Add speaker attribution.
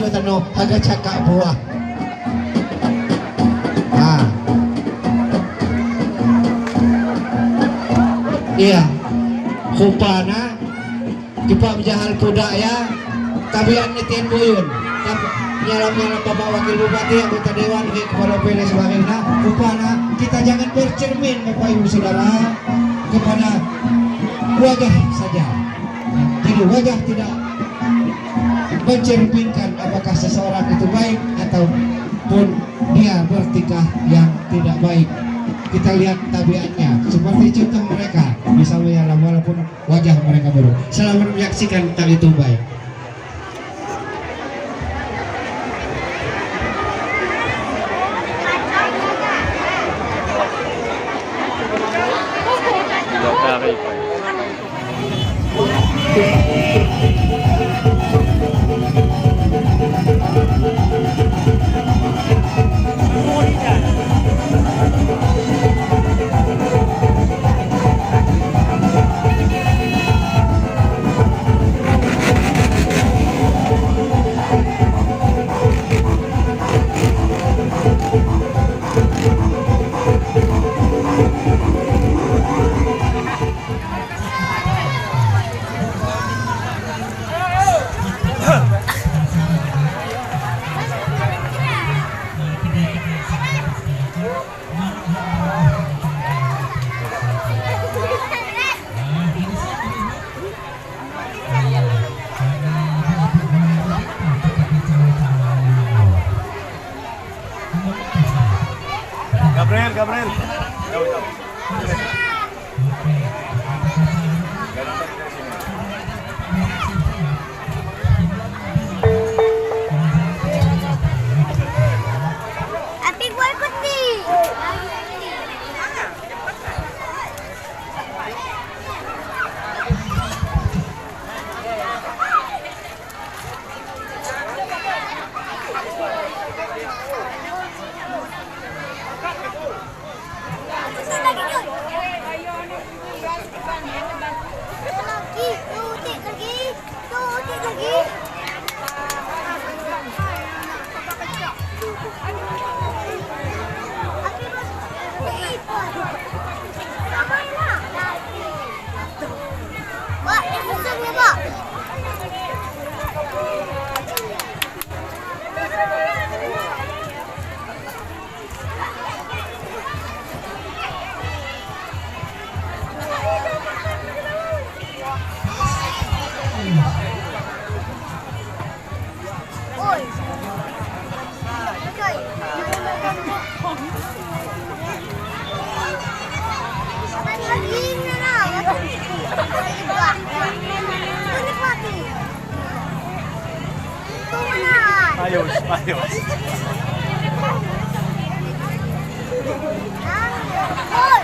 Speaker 1: video tano agak cakap buah. Iya, kupana kipa jahal kuda ya, tabian netian buyun, nyalam-nyalam bapak wakil bupati, anggota dewan, kepala PLN sebagainya. Kupana kita jangan bercermin Bapak Ibu Saudara kepada wajah saja. Jadi wajah tidak mencerminkan apakah seseorang itu baik ataupun dia bertingkah yang tidak baik. Kita lihat tabiatnya, seperti contoh mereka bisa menyalam walaupun wajah mereka buruk. Selamat menyaksikan tali tumbai.
Speaker 2: Gabriel.
Speaker 3: Api gua ikut nih. Pak, yang susah ya, Pak. Oi. Oke. Lagi mana?
Speaker 2: Ayos.
Speaker 3: Oi.